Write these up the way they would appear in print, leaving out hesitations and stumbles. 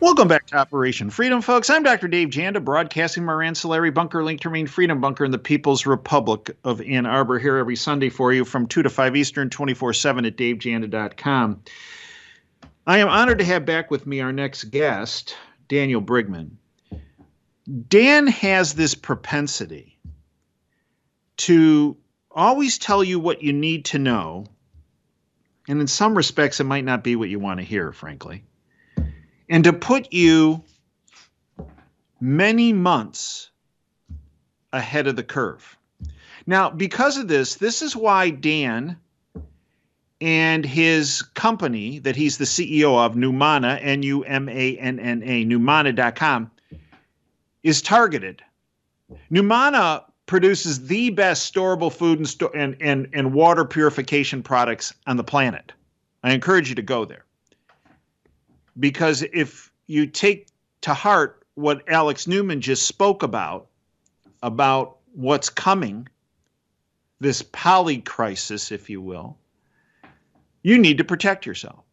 Welcome back to Operation Freedom, folks. I'm Dr. Dave Janda, broadcasting from our ancillary bunker linked to remain Freedom Bunker in the People's Republic of Ann Arbor, here every Sunday for you from 2 to 5 Eastern, 24/7 at davejanda.com. I am honored to have back with me our next guest, Daniel Brigman. Dan has this propensity to always tell you what you need to know, and in some respects, it might not be what you want to hear, frankly, and to put you many months ahead of the curve. Now, because of this, this is why Dan and his company that he's the CEO of, Numanna, Numanna, Numanna.com, is targeted. Numanna produces the best storable food and water purification products on the planet. I encourage you to go there. Because if you take to heart what Alex Newman just spoke about what's coming, this poly crisis, if you will, you need to protect yourself.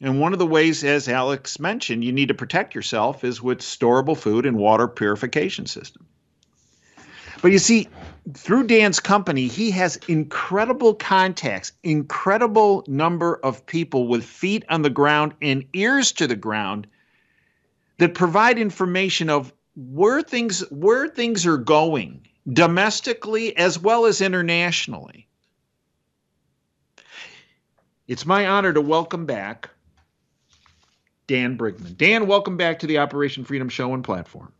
And one of the ways, as Alex mentioned, you need to protect yourself is with storable food and water purification system. But you see, through Dan's company, he has incredible contacts, incredible number of people with feet on the ground and ears to the ground that provide information of where things are going domestically as well as internationally. It's my honor to welcome back Dan Brigman. Dan, welcome back to the Operation Freedom Show and platform.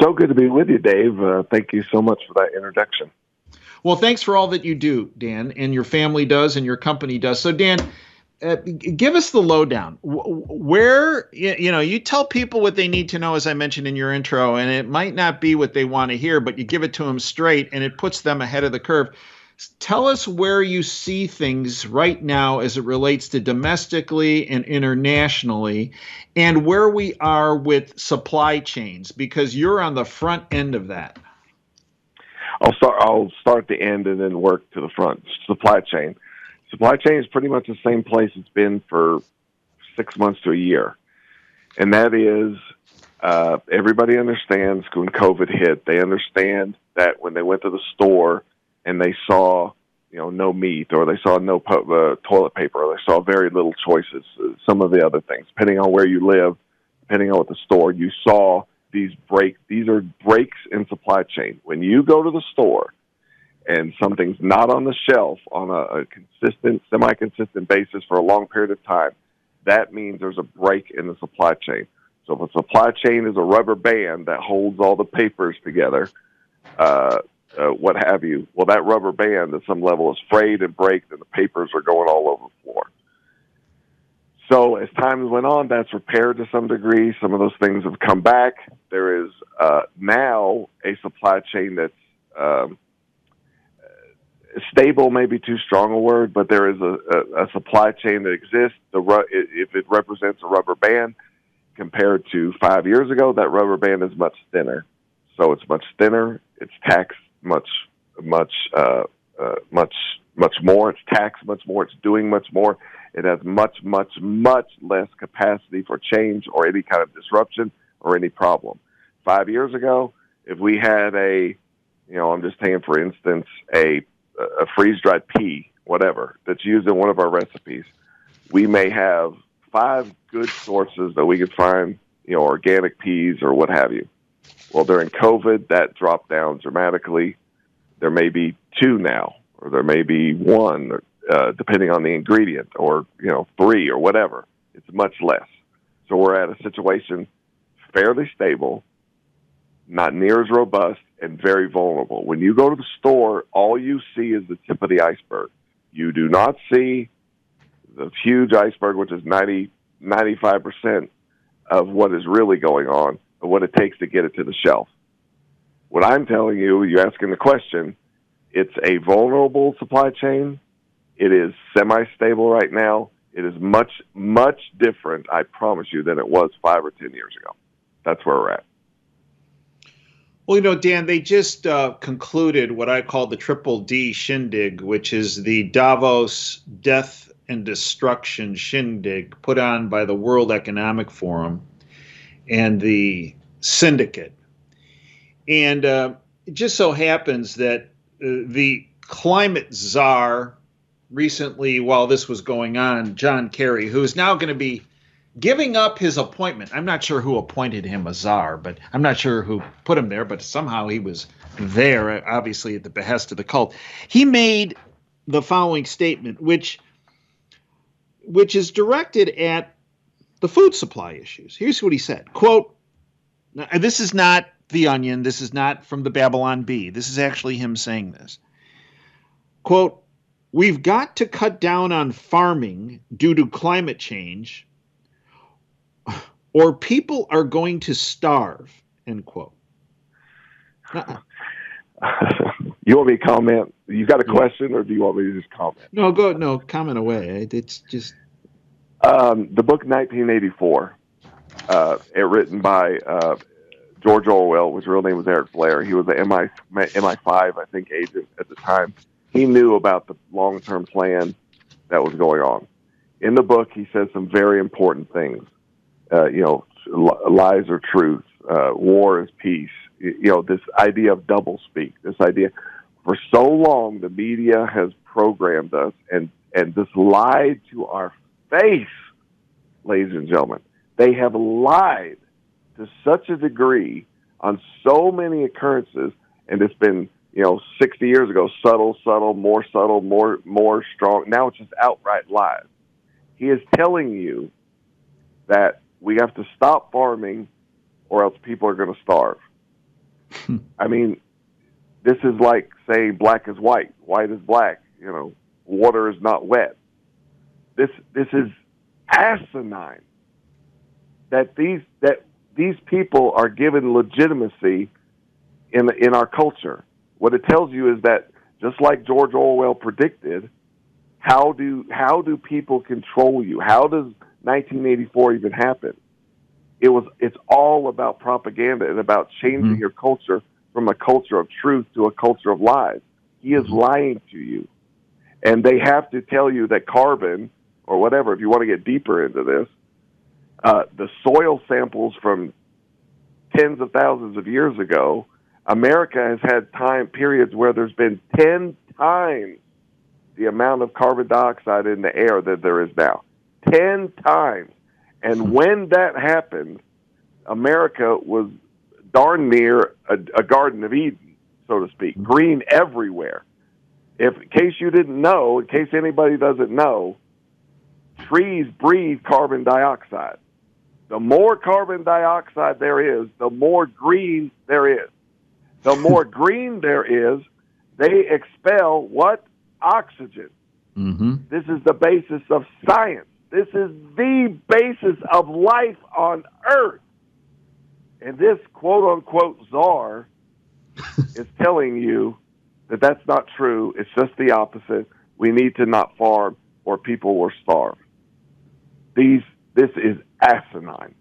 So good to be with you, Dave. Thank you so much for that introduction. Well, thanks for all that you do, Dan, and your family does and your company does. So, Dan, give us the lowdown. Where, you tell people what they need to know, as I mentioned in your intro, and it might not be what they want to hear, but you give it to them straight and it puts them ahead of the curve. Tell us where you see things right now as it relates to domestically and internationally, and where we are with supply chains, because you're on the front end of that. I'll start at the end and then work to the front. Supply chain. Supply chain is pretty much the same place it's been for 6 months to a year. And that is, everybody understands when COVID hit, they understand that when they went to the store and they saw, no meat, or they saw no toilet paper, or they saw very little choices, some of the other things, depending on where you live, depending on what the store, you saw these breaks. These are breaks in supply chain. When you go to the store and something's not on the shelf on a consistent, semi-consistent basis for a long period of time, that means there's a break in the supply chain. So if a supply chain is a rubber band that holds all the papers together, what have you, well, that rubber band at some level is frayed and breaks, and the papers are going all over the floor. So as time went on, that's repaired to some degree. Some of those things have come back. There is now a supply chain that's stable, maybe too strong a word, but there is a supply chain that exists. If it represents a rubber band compared to 5 years ago, that rubber band is much thinner. So it's much thinner. It's taxed much more. It's taxed much more. It's doing much more. It has much less capacity for change or any kind of disruption or any problem. 5 years ago, if we had I'm just taking, for instance, a freeze-dried pea, whatever, that's used in one of our recipes, we may have 5 good sources that we could find, organic peas or what have you. Well, during COVID, that dropped down dramatically. There may be 2 now, or there may be 1, depending on the ingredient, or 3 or whatever. It's much less. So we're at a situation fairly stable, not near as robust, and very vulnerable. When you go to the store, all you see is the tip of the iceberg. You do not see the huge iceberg, which is 95% of what is really going on, of what it takes to get it to the shelf. What I'm telling you, you're asking the question, it's a vulnerable supply chain. It is semi-stable right now. It is much different, I promise you, than it was 5 or 10 years ago. That's where we're at. Well, Dan, they just concluded what I call the Triple D shindig, which is the Davos Death and destruction shindig put on by the World Economic Forum and the syndicate. And it just so happens that the climate czar recently, while this was going on, John Kerry, who is now going to be giving up his appointment. I'm not sure who appointed him a czar, but I'm not sure who put him there, but somehow he was there, obviously at the behest of the cult. He made the following statement, which is directed at the food supply issues. Here's what he said, quote, now, this is not The Onion. This is not from the Babylon Bee. This is actually him saying this. Quote, we've got to cut down on farming due to climate change or people are going to starve, end quote. You want me to comment? You got a question, or do you want me to just comment? No, comment away. It's just... The book 1984, written by George Orwell, his real name was Eric Blair. He was an MI5, I think, agent at the time. He knew about the long-term plan that was going on. In the book, he says some very important things. Lies are truth. War is peace. This idea of doublespeak, this idea. For so long, the media has programmed us and just lied to our face, ladies and gentlemen. They have lied to such a degree on so many occurrences, and it's been, 60 years ago, subtle, more strong. Now it's just outright lies. He is telling you that we have to stop farming or else people are going to starve. I mean, this is like saying black is white is black, water is not wet. This is asinine that these people are given legitimacy in our culture. What it tells you is that, just like George Orwell predicted, how do people control you? How does 1984 even happen? It's all about propaganda and about changing your culture from a culture of truth to a culture of lies. He is lying to you. And they have to tell you that carbon, or whatever, if you want to get deeper into this, the soil samples from tens of thousands of years ago, America has had periods where there's been 10 times the amount of carbon dioxide in the air that there is now. 10 times. And when that happened, America was darn near a Garden of Eden, so to speak, green everywhere. In case you didn't know, in case anybody doesn't know, trees breathe carbon dioxide. The more carbon dioxide there is, the more green there is. The more green there is, they expel what? Oxygen. This is the basis of science. This is the basis of life on Earth. And this quote-unquote czar is telling you that that's not true. It's just the opposite. We need to not farm or people will starve. This is asinine.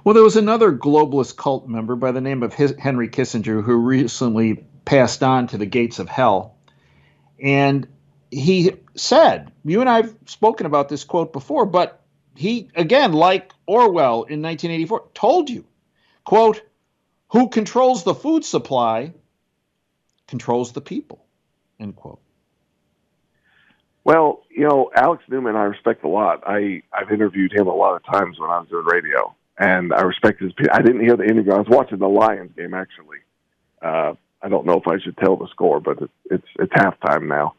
Well, there was another globalist cult member by the name of Henry Kissinger who recently passed on to the gates of hell. And he said, you and I have spoken about this quote before, but he, again, like Orwell in 1984, told you, quote, who controls the food supply controls the people, end quote. Well, Alex Newman, I respect a lot. I've interviewed him a lot of times when I was doing radio, and I respect his. I didn't hear the interview. I was watching the Lions game, actually. I don't know if I should tell the score, but it's halftime now.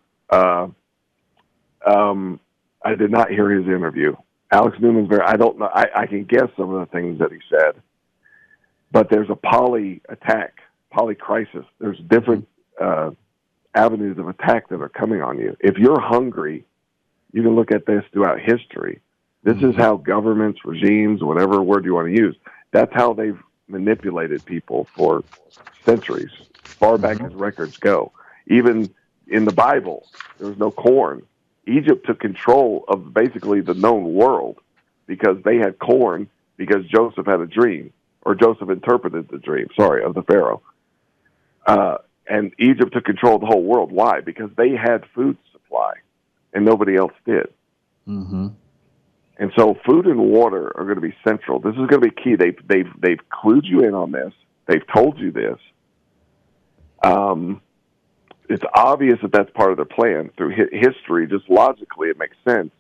I did not hear his interview. Alex Newman's I don't know. I can guess some of the things that he said, but there's a poly crisis. There's different avenues of attack that are coming on you. If you're hungry, you can look at this throughout history. This is how governments, regimes, whatever word you want to use, that's how they've manipulated people for centuries, far back as records go. Even in the Bible, there was no corn. Egypt took control of basically the known world because they had corn because Joseph had a dream, or Joseph interpreted the dream, of the Pharaoh. And Egypt took control of the whole world. Why? Because they had food supply. and nobody else did. Mm-hmm. And so food and water are going to be central. This is going to be key. They've clued you in on this. They've told you this. It's obvious that that's part of their plan through history. Just logically, it makes sense.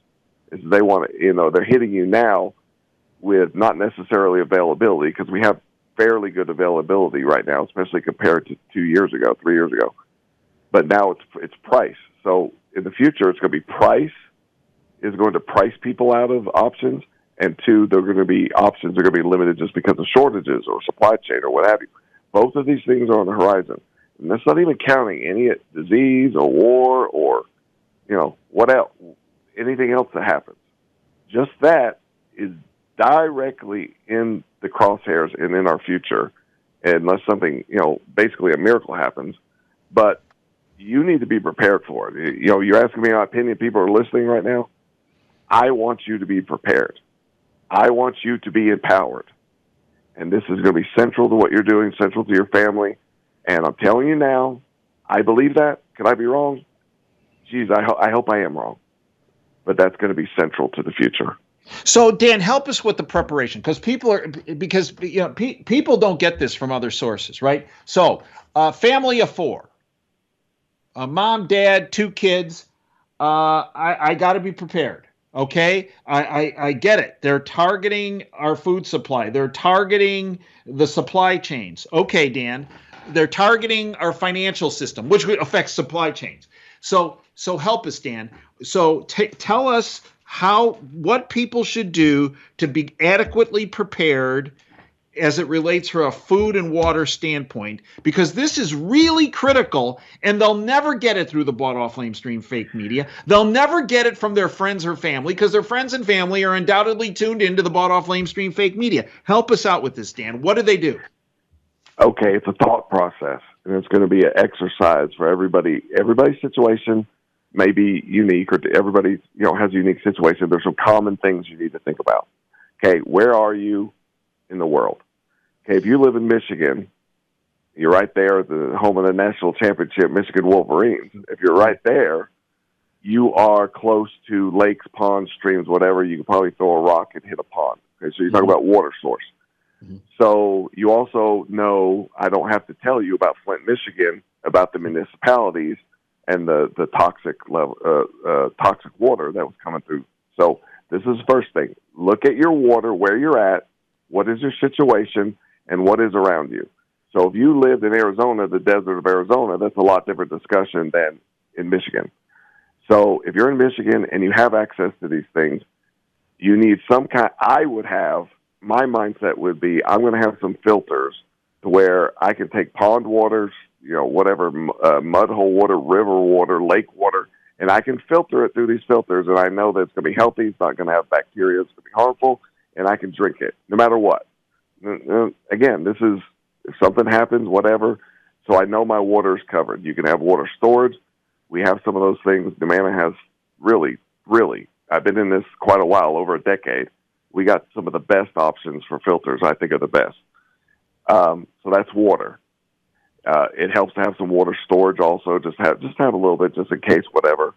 Is they want to, they're hitting you now with not necessarily availability, because we have fairly good availability right now, especially compared to 2 years ago, 3 years ago. But now it's price. So in the future, it's going to be price is going to price people out of options, and two, they're going to be options are going to be limited just because of shortages or supply chain or what have you. Both of these things are on the horizon, and that's not even counting any disease or war or what else, anything else that happens. Just that is directly in the crosshairs and in our future, unless something basically a miracle happens. But you need to be prepared for it. You're asking me my opinion. People are listening right now. I want you to be prepared. I want you to be empowered. And this is going to be central to what you're doing, central to your family. And I'm telling you now, I believe that. Could I be wrong? Geez, I hope I am wrong. But that's going to be central to the future. So, Dan, help us with the preparation, because people don't get this from other sources, right? So, family of four, mom, dad, 2 kids. I got to be prepared. Okay, I get it. They're targeting our food supply. They're targeting the supply chains. Okay, Dan, they're targeting our financial system, which affects supply chains. So help us, Dan. So tell us what people should do to be adequately prepared as it relates from a food and water standpoint, because this is really critical, and they'll never get it through the bought off lamestream fake media. They'll never get it from their friends or family, because their friends and family are undoubtedly tuned into the bought off lamestream fake media. Help us out with this, Dan. What do they do? Okay, it's a thought process, and it's going to be an exercise for everybody. Everybody's situation may be unique, or everybody has a unique situation. There's some common things you need to think about. Okay, where are you in the world? Okay, if you live in Michigan, you're right there at the home of the national championship Michigan Wolverines. If you're right there, you are close to lakes, ponds, streams, whatever. You can probably throw a rock and hit a pond. Okay, so you're talking about water source. Mm-hmm. So you also know, I don't have to tell you about Flint, Michigan, about the municipalities and the toxic level, toxic water that was coming through. So this is the first thing. Look at your water, where you're at, what is your situation, and what is around you. So if you lived in Arizona, the desert of Arizona, that's a lot different discussion than in Michigan. So if you're in Michigan and you have access to these things, you need some kind. My mindset would be, I'm going to have some filters to where I can take pond waters, whatever, mud hole water, river water, lake water, and I can filter it through these filters, and I know that it's going to be healthy, it's not going to have bacteria, it's going to be harmful, and I can drink it no matter what. Again, this is, if something happens, whatever, so I know my water is covered. You can have water storage. We have some of those things. Namana has really, I've been in this quite a while, over a decade. We got some of the best options for filters, I think are the best. So that's water. It helps to have some water storage also, just have a little bit just in case, whatever.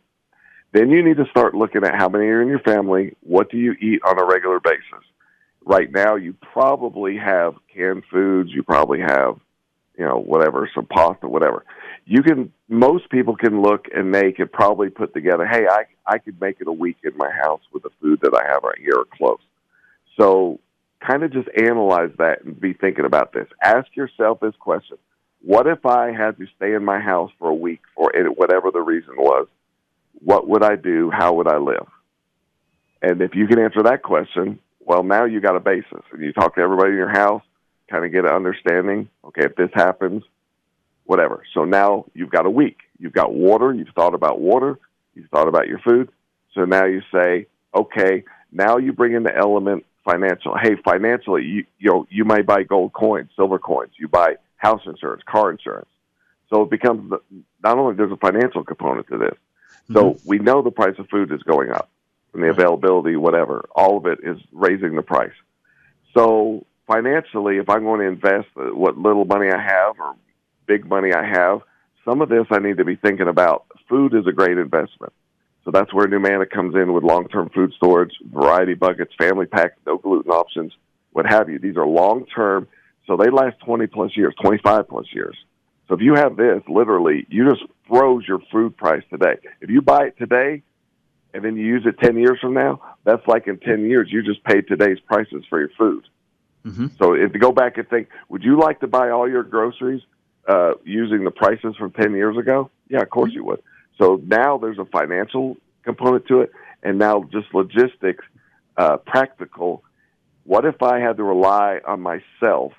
Then you need to start looking at how many are in your family. What do you eat on a regular basis? Right now, you probably have canned foods. You probably have, whatever, some pasta, whatever. Most people can look and they could probably put together, hey, I could make it a week in my house with the food that I have right here or close. So kind of just analyze that and be thinking about this. Ask yourself this question. What if I had to stay in my house for a week for whatever the reason was? What would I do? How would I live? And if you can answer that question, well, now you got a basis. And you talk to everybody in your house, kind of get an understanding. Okay, if this happens, whatever. So now you've got a week. You've got water. You've thought about water. You've thought about your food. So now you say, okay, now you bring in the element financial. Hey, financially, you might buy gold coins, silver coins. You buy house insurance, car insurance. So it becomes, not only there's a financial component to this. So we know the price of food is going up, and the availability, whatever, all of it is raising the price. So financially, if I'm going to invest what little money I have or big money I have, some of this I need to be thinking about. Food is a great investment. So that's where Numana comes in with long-term food storage, variety buckets, family packs, no gluten options, what have you. These are long-term, so they last 20-plus years, 25-plus years. So if you have this, literally, you just froze your food price today. If you buy it today and then you use it 10 years from now, that's like in 10 years, you just paid today's prices for your food. Mm-hmm. So if you go back and think, would you like to buy all your groceries using the prices from 10 years ago? Yeah, of course you would. So now there's a financial component to it, and now just logistics, practical. What if I had to rely on myself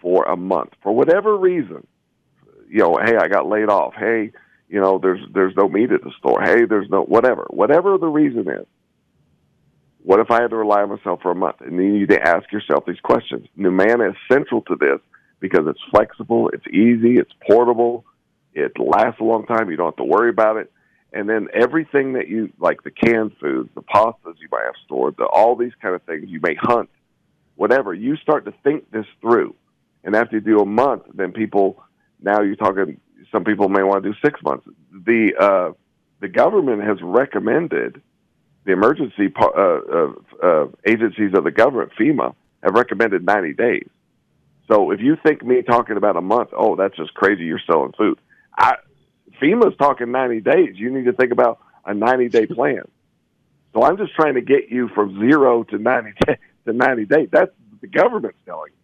for a month for whatever reason? Hey, I got laid off. Hey, there's no meat at the store. Hey, there's no whatever the reason is. What if I had to rely on myself for a month? And then you need to ask yourself these questions. Numana is central to this because it's flexible, it's easy, it's portable, it lasts a long time. You don't have to worry about it. And then everything that you, like the canned foods, the pastas you might have stored, all these kind of things, you may hunt, whatever. You start to think this through. And after you do a month, then now you're talking, some people may want to do 6 months. The government has recommended, the emergency agencies of the government, FEMA, have recommended 90 days. So if you think me talking about a month, oh, that's just crazy, you're selling food. FEMA's talking 90 days. You need to think about a 90-day plan. So I'm just trying to get you from 0 to 90 days. That's what the government's telling you.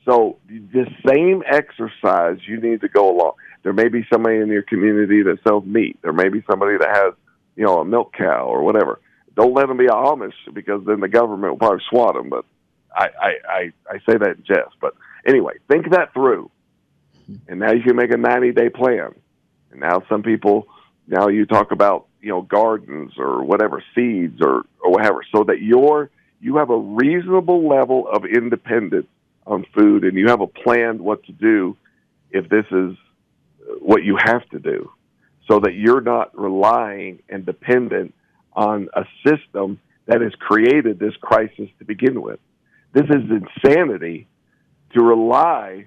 So the same exercise, you need to go along. There may be somebody in your community that sells meat. There may be somebody that has, a milk cow or whatever. Don't let them be Amish because then the government will probably swat them. But I say that in jest. But anyway, think that through. And now you can make a 90-day plan. And now now you talk about, gardens or whatever, seeds or whatever, so that you have a reasonable level of independence on food, and you have a plan what to do if this is what you have to do, so that you're not relying and dependent on a system that has created this crisis to begin with. This is insanity to rely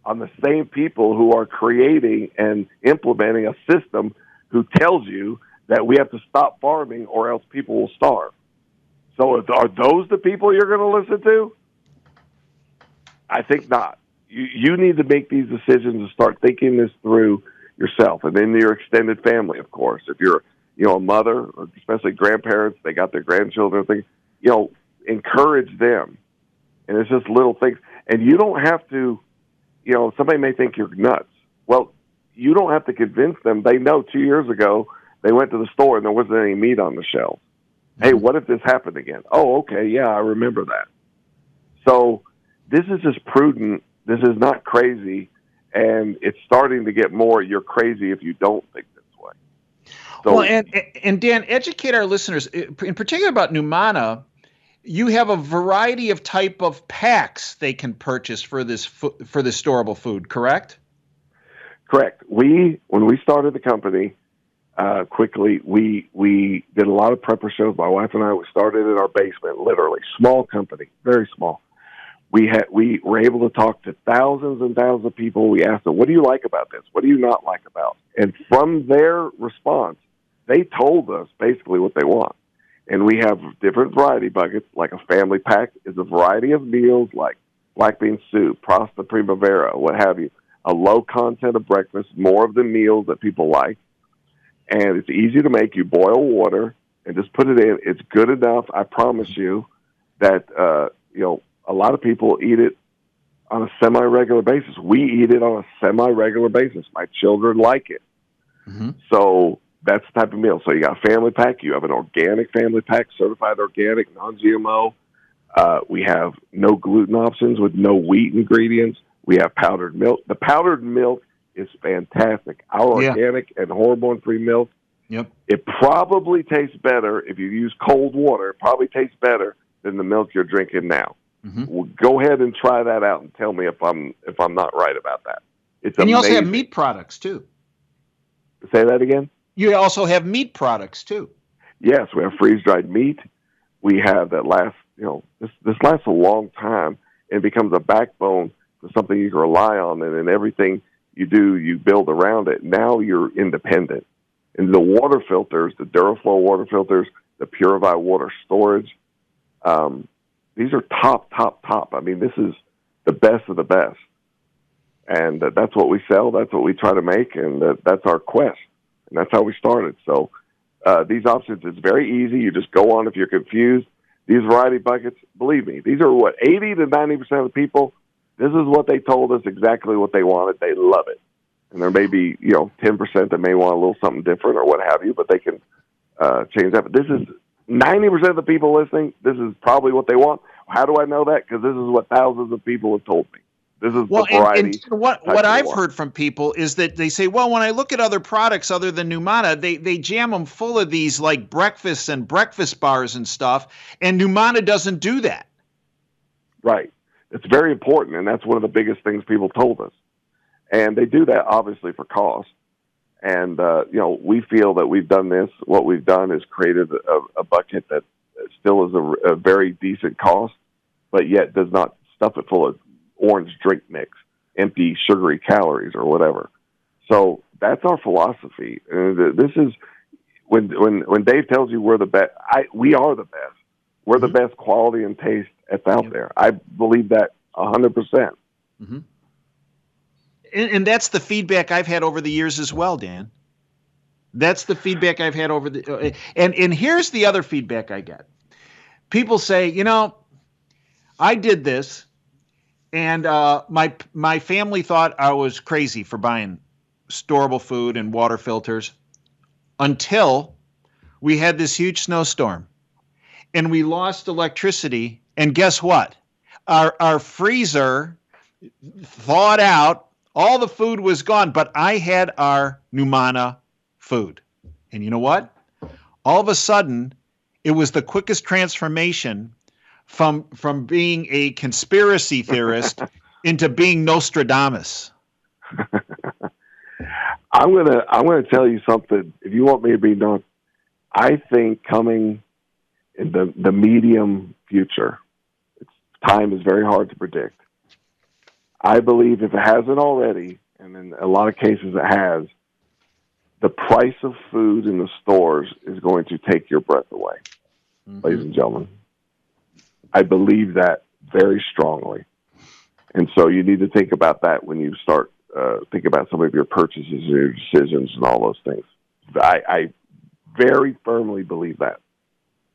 on the same people who are creating and implementing a system who tells you that we have to stop farming or else people will starve. So are those the people you're going to listen to? I think not. You need to make these decisions and start thinking this through yourself, and then your extended family, of course. If you're, a mother, or especially grandparents, they got their grandchildren, encourage them. And it's just little things. And you don't have to, somebody may think you're nuts. Well, you don't have to convince them. They know 2 years ago they went to the store and there wasn't any meat on the shelf. Mm-hmm. Hey, what if this happened again? Oh, okay, yeah, I remember that. So this is just prudent. This is not crazy. And it's starting to get more, you're crazy if you don't think this way. So, well, and Dan, educate our listeners, in particular about Numana. You have a variety of type of packs they can purchase for this storable food, correct? Correct. When we started the company, quickly, we did a lot of prepper shows. My wife and I, we started in our basement, literally. Small company, very small. We were able to talk to thousands and thousands of people. We asked them, what do you like about this? What do you not like about it? And from their response, they told us basically what they want. And we have different variety buckets, like a family pack is a variety of meals like black bean soup, pasta primavera, what have you. A low content of breakfast, more of the meals that people like. And it's easy to make. You boil water and just put it in. It's good enough, I promise you, that, a lot of people eat it on a semi-regular basis. We eat it on a semi-regular basis. My children like it. Mm-hmm. So that's the type of meal. So you got a family pack. You have an organic family pack, certified organic, non-GMO. We have no gluten options with no wheat ingredients. We have powdered milk. The powdered milk is fantastic. Our organic and hormone-free milk. Yep. It probably tastes better if you use cold water. It probably tastes better than the milk you're drinking now. Mm-hmm. Well, go ahead and try that out and tell me if I'm not right about that. It's and amazing. You also have meat products too. Say that again? You also have meat products too. Yes, we have freeze-dried meat. We have that lasts, this lasts a long time and becomes a backbone for something you can rely on. And in everything you do, you build around it. Now you're independent. And the water filters, the Duraflow water filters, the Purify water storage, these are top. I mean, this is the best of the best. And that's what we sell. That's what we try to make. And that's our quest. And that's how we started. So these options, it's very easy. You just go on if you're confused. These variety buckets, believe me, these are 80 to 90% of the people, this is what they told us exactly what they wanted. They love it. And there may be, 10% that may want a little something different or what have you, but they can change that. But this is 90% of the people listening, this is probably what they want. How do I know that? Because this is what thousands of people have told me. This is the variety. And what I've heard from people is that they say, well, when I look at other products other than Numana, they jam them full of these like breakfasts and breakfast bars and stuff, and Numana doesn't do that. Right. It's very important, and that's one of the biggest things people told us. And they do that, obviously, for cost. And, we feel that we've done this. What we've done is created a bucket that still is a very decent cost, but yet does not stuff it full of orange drink mix, empty sugary calories or whatever. So that's our philosophy. And this is when Dave tells you we're the best, we are the best. We're the best quality and taste that's out there. I believe that 100%. Mm-hmm. And that's the feedback I've had over the years as well, Dan. That's the feedback I've had over the and here's the other feedback I get. People say, I did this, and my family thought I was crazy for buying storable food and water filters until we had this huge snowstorm and we lost electricity. And guess what? Our freezer thawed out. All the food was gone, but I had our Numana food. And you know what? All of a sudden, it was the quickest transformation from being a conspiracy theorist into being Nostradamus. I'm gonna tell you something. If you want me to be done, I think coming in the medium future, time is very hard to predict. I believe if it hasn't already, and in a lot of cases it has, the price of food in the stores is going to take your breath away, ladies and gentlemen. I believe that very strongly. And so you need to think about that when you start think about some of your purchases and your decisions and all those things. I very firmly believe that.